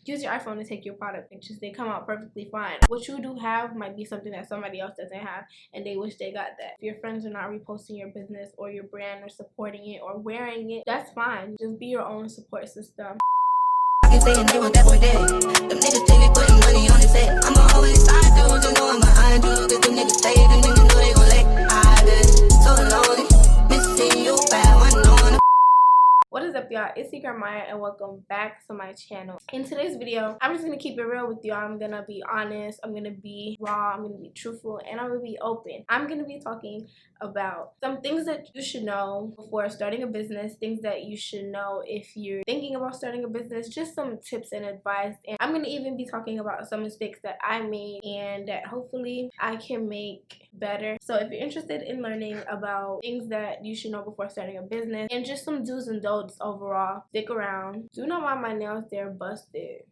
use your iPhone to take your product pictures. They come out perfectly fine. What you do have might be something that somebody else doesn't have, and they wish they got that. If your friends are not reposting your business or your brand or supporting it or wearing it, that's fine. Just be your own support system. Saying they want that boy dead. Them niggas take me putting money on his head. I'ma always side dudes and know I'm behind you. Cause them niggas say them niggas know they gon' let. I've been so lonely, missing you bad one on. What is up, y'all? It's your girl Maya, and welcome back to my channel. In today's video, I'm just gonna keep it real with you. I'm gonna be honest, I'm gonna be raw, I'm gonna be truthful, and I'm gonna be open. I'm gonna be talking about some things that you should know before starting a business, things that you should know if you're thinking about starting a business, just some tips and advice. And I'm gonna even be talking about some mistakes that I made and that hopefully I can make better. So if you're interested in learning about things that you should know before starting a business and just some do's and don'ts overall, stick around. Do not mind my nails, they're busted.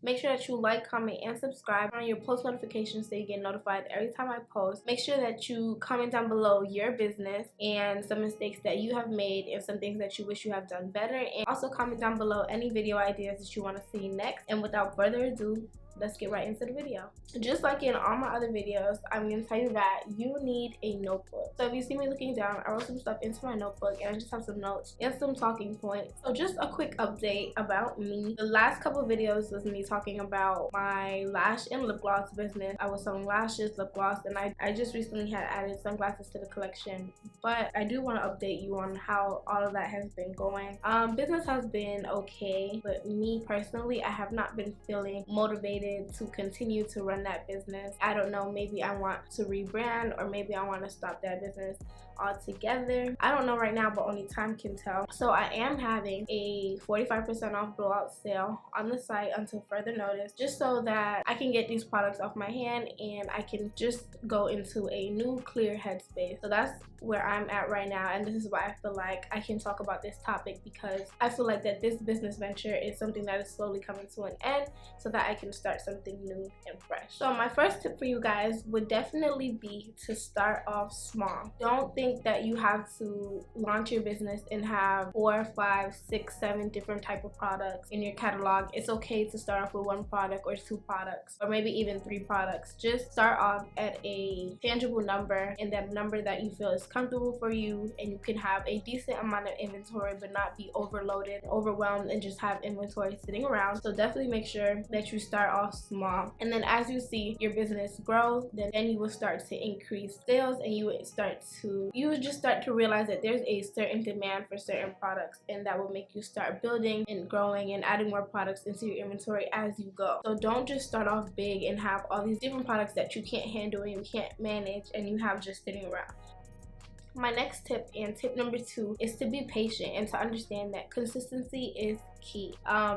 Make sure that you like, comment, and subscribe on your post notifications so you get notified every time I post. Make sure that you comment down below your business and some mistakes that you have made and some things that you wish you have done better. And also comment down below any video ideas that you want to see next. And without further ado, let's get right into the video. Just like in all my other videos, I'm going to tell you that you need a notebook. So if you see me looking down, I wrote some stuff into my notebook and I just have some notes and some talking points. So just a quick update about me. The last couple videos was me talking about my lash and lip gloss business. I was selling lashes, lip gloss, and I just recently had added sunglasses to the collection. But I do want to update you on how all of that has been going. Business has been okay, but me personally, I have not been feeling motivated to continue to run that business. I don't know, maybe I want to rebrand, or maybe I want to stop that business altogether. I don't know right now, but only time can tell. So I am having a 45% off blowout sale on the site until further notice, just so that I can get these products off my hand and I can just go into a new clear headspace. So that's where I'm at right now, and this is why I feel like I can talk about this topic, because I feel like that this business venture is something that is slowly coming to an end so that I can start something new and fresh. So my first tip for you guys would definitely be to start off small. Don't think that you have to launch your business and have 4, 5, 6, 7 different type of products in your catalog. It's okay to start off with 1 product or 2 products, or maybe even 3 products. Just start off at a tangible number, and that number that you feel is comfortable for you, and you can have a decent amount of inventory but not be overloaded, overwhelmed, and just have inventory sitting around. So definitely make sure that you start off small, and then as you see your business grow, then you will start to increase sales, and you would just start to realize that there's a certain demand for certain products, and that will make you start building and growing and adding more products into your inventory as you go. So don't just start off big and have all these different products that you can't handle and you can't manage and you have just sitting around. My next tip, and tip number 2, is to be patient and to understand that consistency is key.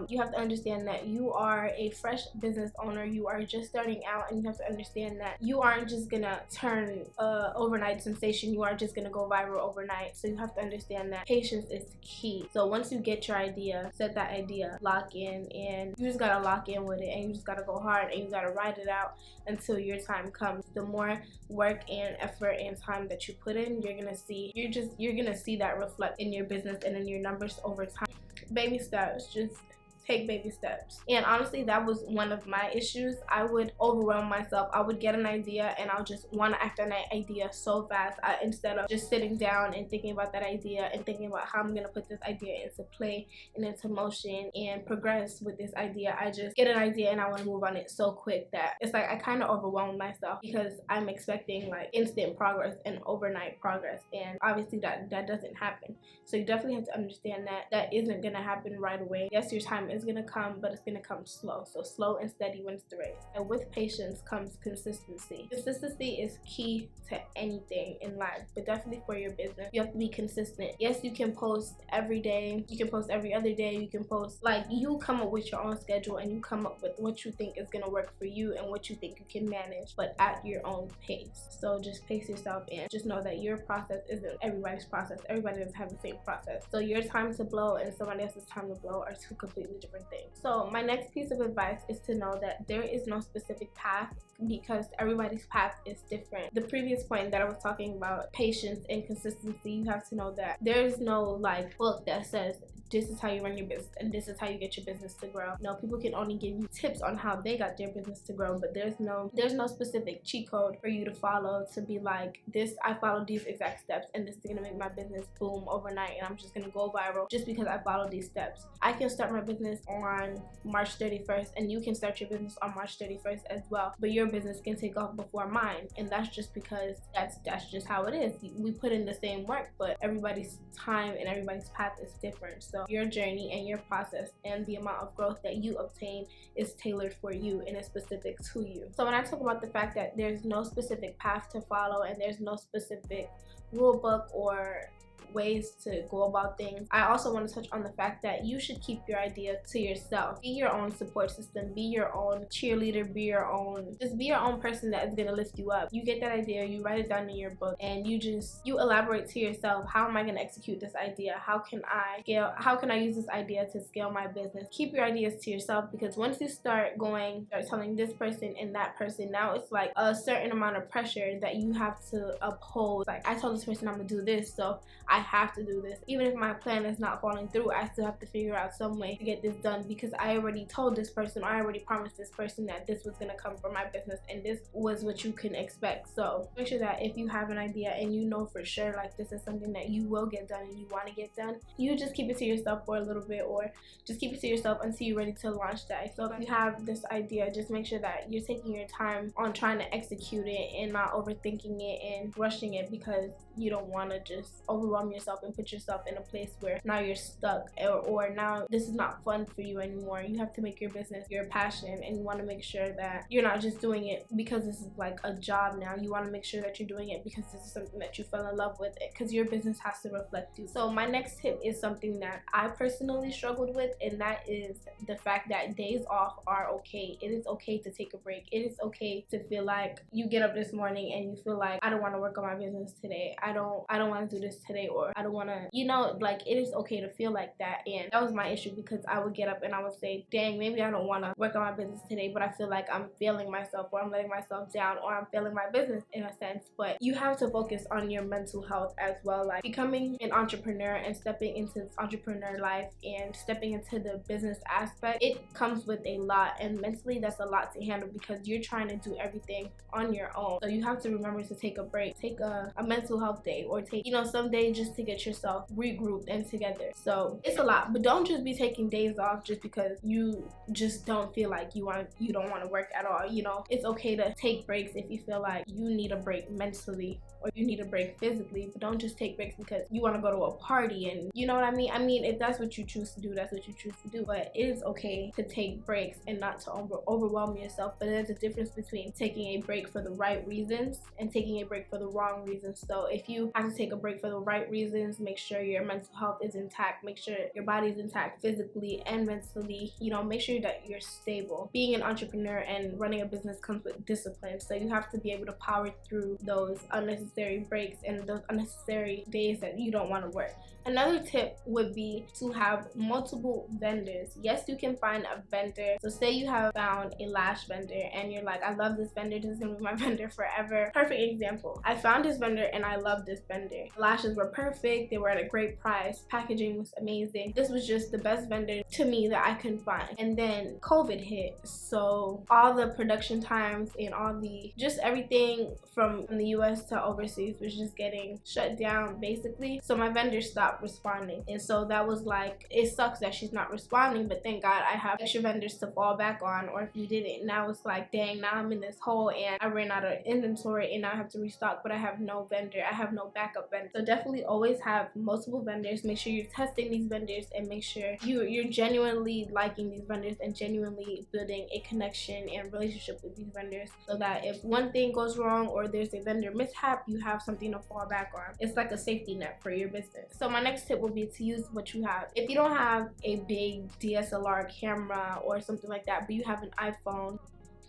You have to understand that you are a fresh business owner, you are just starting out, and you have to understand that you aren't just gonna turn overnight sensation, you aren't just gonna go viral overnight. So you have to understand that patience is key. So once you get your idea, set that idea, lock in, and you just gotta lock in with it, and you just gotta go hard, and you gotta ride it out until your time comes. The more work and effort and time that you put in, you're gonna see that reflect in your business and in your numbers over time. Baby steps, just take baby steps. And honestly, that was one of my issues. I would overwhelm myself. I would get an idea and I'll just want to act on that idea so fast, instead of just sitting down and thinking about that idea and thinking about how I'm going to put this idea into play and into motion and progress with this idea. I just get an idea and I want to move on it so quick that it's like I kind of overwhelm myself, because I'm expecting like instant progress and overnight progress, and obviously that doesn't happen. So you definitely have to understand that that isn't going to happen right away. Yes, your time is going to come, but it's going to come slow. So slow and steady wins the race. And with patience comes consistency. Consistency is key to anything in life, but definitely for your business, you have to be consistent. Yes, you can post every day, you can post every other day, you can post, like, you come up with your own schedule and you come up with what you think is going to work for you and what you think you can manage, but at your own pace. So just pace yourself in. Just know that your process isn't everybody's process. Everybody doesn't have the same process. So your time to blow and somebody else's time to blow are 2 completely different things. So my next piece of advice is to know that there is no specific path, because everybody's path is different. The previous point that I was talking about, patience and consistency, you have to know that there is no like book that says this is how you run your business and this is how you get your business to grow. No, people can only give you tips on how they got their business to grow, but there's no specific cheat code for you to follow to be like, this, I followed these exact steps and this is gonna make my business boom overnight and I'm just gonna go viral just because I followed these steps. I can start my business on March 31st and you can start your business on March 31st as well, but your business can take off before mine, and that's just because that's just how it is. We put in the same work, but everybody's time and everybody's path is different. So your journey and your process and the amount of growth that you obtain is tailored for you and is specific to you. So when I talk about the fact that there's no specific path to follow and there's no specific rule book or ways to go about things, I also want to touch on the fact that you should keep your idea to yourself. Be your own support system, be your own cheerleader, be your own person that is going to lift you up. You get that idea, you write it down in your book, and you elaborate to yourself, how am I going to execute this idea? How can I use this idea to scale my business? Keep your ideas to yourself, because once you start telling this person and that person, now it's like a certain amount of pressure that you have to uphold. Like, I told this person I'm gonna do this, so I have to do this. Even if my plan is not falling through, I still have to figure out some way to get this done, because I already told this person, I already promised this person that this was gonna come from my business and this was what you can expect. So make sure that if you have an idea and you know for sure like this is something that you will get done and you want to get done, you just keep it to yourself for a little bit, or just keep it to yourself until you're ready to launch that. So if you have this idea, just make sure that you're taking your time on trying to execute it and not overthinking it and rushing it, because you don't want to just overwhelm yourself and put yourself in a place where now you're stuck, or now this is not fun for you anymore. You have to make your business your passion, and you want to make sure that you're not just doing it because this is like a job now. You want to make sure that you're doing it because this is something that you fell in love with, because your business has to reflect you. So my next tip is something that I personally struggled with, and that is the fact that days off are okay. It is okay to take a break. It is okay to feel like you get up this morning and you feel like, I don't want to work on my business today. I don't want to do this today, or I don't want to, like, it is okay to feel like that. And that was my issue, because I would get up and I would say, dang, maybe I don't want to work on my business today, but I feel like I'm failing myself, or I'm letting myself down, or I'm failing my business in a sense. But you have to focus on your mental health as well. Like, becoming an entrepreneur and stepping into this entrepreneur life and stepping into the business aspect, it comes with a lot, and mentally that's a lot to handle, because you're trying to do everything on your own. So you have to remember to take a break, take a mental health day, or take some day just to get yourself regrouped and together. So it's a lot, but don't just be taking days off just because you just don't feel like you don't want to work at all. It's okay to take breaks if you feel like you need a break mentally or you need a break physically, but don't just take breaks because you want to go to a party, and you know what I mean? I mean, if that's what you choose to do, that's what you choose to do, but it is okay to take breaks and not to overwhelm yourself. But there's a difference between taking a break for the right reasons and taking a break for the wrong reasons. So if you have to take a break for the right reasons, make sure your mental health is intact, make sure your body is intact physically and mentally. Make sure that you're stable. Being an entrepreneur and running a business comes with discipline, so you have to be able to power through those unnecessary breaks and those unnecessary days that you don't want to work. Another tip would be to have multiple vendors. Yes, you can find a vendor. So say you have found a lash vendor and you're like, I love this vendor, this is gonna be my vendor forever. Perfect example. I found this vendor and I love this vendor. Lashes were perfect, they were at a great price, packaging was amazing. This was just the best vendor to me that I could find. And then COVID hit, so all the production times and just everything from the US to overseas was just getting shut down basically. So my vendor stopped responding, and so that was like, it sucks that she's not responding, but thank God I have extra vendors to fall back on. Or if you didn't, now it's like, dang, now I'm in this hole and I ran out of inventory and now I have to restock, but I have no vendor, I have no backup vendor. So definitely always have multiple vendors. Make sure you're testing these vendors and make sure you're genuinely liking these vendors and genuinely building a connection and relationship with these vendors, so that if one thing goes wrong or there's a vendor mishap, you have something to fall back on. It's like a safety net for your business. So my next tip will be to use what you have. If you don't have a big DSLR camera or something like that, but you have an iPhone,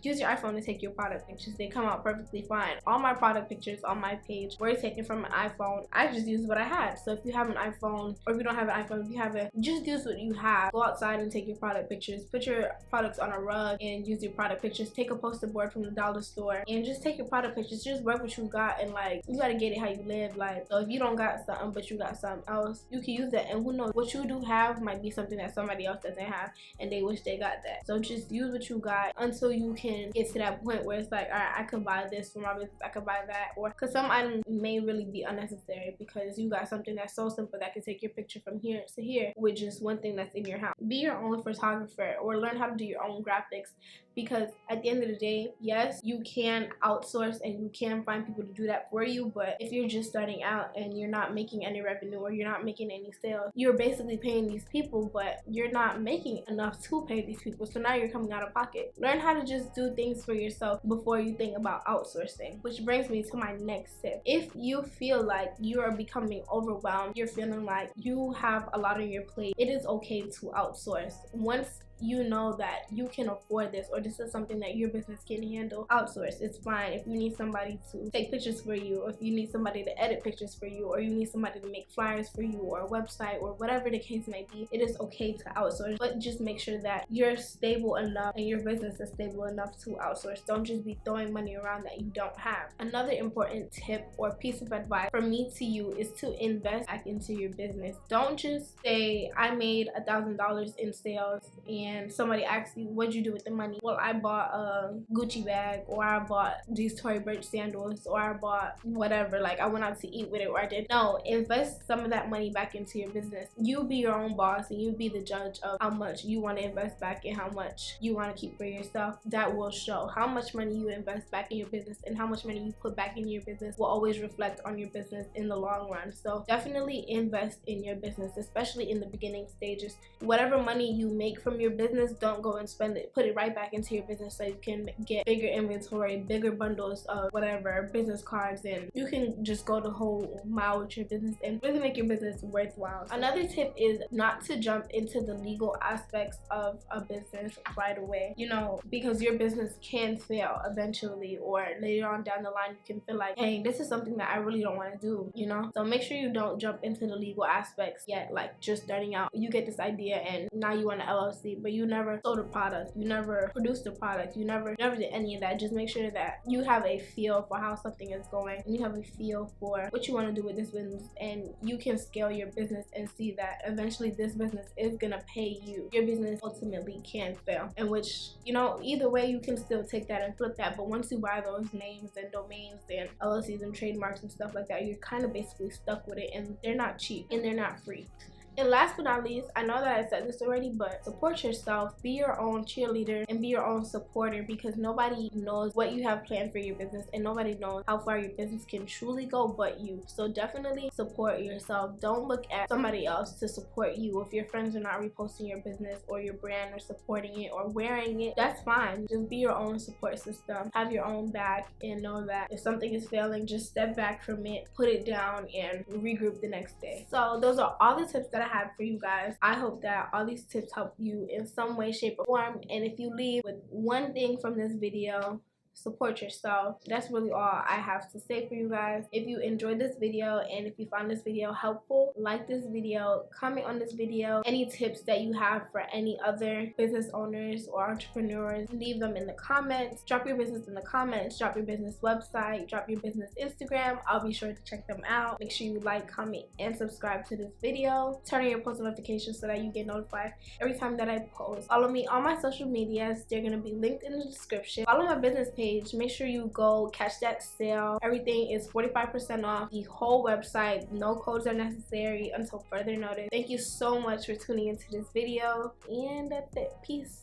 use your iPhone to take your product pictures. They come out perfectly fine. All my product pictures on my page were taken from an iPhone. I just used what I had. So if you have an iPhone, or if you don't have an iPhone, if you have it, just use what you have. Go outside and take your product pictures. Put your products on a rug and use your product pictures. Take a poster board from the dollar store and just take your product pictures. Just work what you got, and like, you gotta get it how you live. Like, so if you don't got something but you got something else, you can use that. And who knows, what you do have might be something that somebody else doesn't have and they wish they got that. So just use what you got until you can get to that point where it's like, all right, I could buy this for my business, I could buy that. Or because some items may really be unnecessary because you got something that's so simple that can take your picture from here to here with just one thing that's in your house. Be your own photographer or learn how to do your own graphics, because at the end of the day, yes, you can outsource and you can find people to do that for you, but if you're just starting out and you're not making any revenue or you're not making any sales, you're basically paying these people, but you're not making enough to pay these people, so now you're coming out of pocket. Learn how to just do things for yourself before you think about outsourcing, which brings me to my next tip. If you feel like you are becoming overwhelmed, you're feeling like you have a lot on your plate, it is okay to outsource. Once you know that you can afford this, or this is something that your business can handle, outsource. It's fine. If you need somebody to take pictures for you, or if you need somebody to edit pictures for you, or you need somebody to make flyers for you, or a website, or whatever the case may be, it is okay to outsource. But just make sure that you're stable enough and your business is stable enough to outsource. Don't just be throwing money around that you don't have. Another important tip or piece of advice from me to you is to invest back into your business. Don't just say, I made $1,000 in sales, and somebody asks you, what'd you do with the money? Well, I bought a Gucci bag, or I bought these Tory Burch sandals, or I bought whatever, like I went out to eat with it, or I did. No, invest some of that money back into your business. You be your own boss and you be the judge of how much you want to invest back and how much you want to keep for yourself. That will show. How much money you invest back in your business and how much money you put back in your business will always reflect on your business in the long run. So definitely invest in your business, especially in the beginning stages. Whatever money you make from your business, don't go and spend it. Put it right back into your business so you can get bigger inventory, bigger bundles of whatever, business cards, and you can just go the whole mile with your business and really make your business worthwhile. Another tip is not to jump into the legal aspects of a business right away, you know, because your business can fail eventually, or later on down the line you can feel like, hey, this is something that I really don't want to do, you know. So make sure you don't jump into the legal aspects yet. Like, just starting out, you get this idea and now you want an LLC, but you never sold a product, you never produced a product, you never did any of that. Just make sure that you have a feel for how something is going, and you have a feel for what you want to do with this business, and you can scale your business and see that eventually this business is gonna pay you. Your business ultimately can fail, in which, you know, either way you can still take that and flip that, but once you buy those names and domains and LLCs and trademarks and stuff like that, you're kind of basically stuck with it, and they're not cheap and they're not free. And last but not least, I know that I said this already, but support yourself. Be your own cheerleader and be your own supporter, because nobody knows what you have planned for your business and nobody knows how far your business can truly go but you. So definitely support yourself. Don't look at somebody else to support you. If your friends are not reposting your business or your brand or supporting it or wearing it, that's fine. Just be your own support system. Have your own back, and know that if something is failing, just step back from it, put it down, and regroup the next day. So those are all the tips that I have for you guys. I hope that all these tips help you in some way, shape, or form. And if you leave with one thing from this video, support yourself. That's really all I have to say for you guys. If you enjoyed this video and if you found this video helpful, like this video, comment on this video. Any tips that you have for any other business owners or entrepreneurs, leave them in the comments. Drop your business in the comments, drop your business website, drop your business Instagram. I'll be sure to check them out. Make sure you like, comment, and subscribe to this video. Turn on your post notifications so that you get notified every time that I post. Follow me on my social medias. They're going to be linked in the description. Follow my business page. Make sure you go catch that sale. Everything is 45% off. The whole website. No codes are necessary until further notice. Thank you so much for tuning into this video, and that's it. Peace.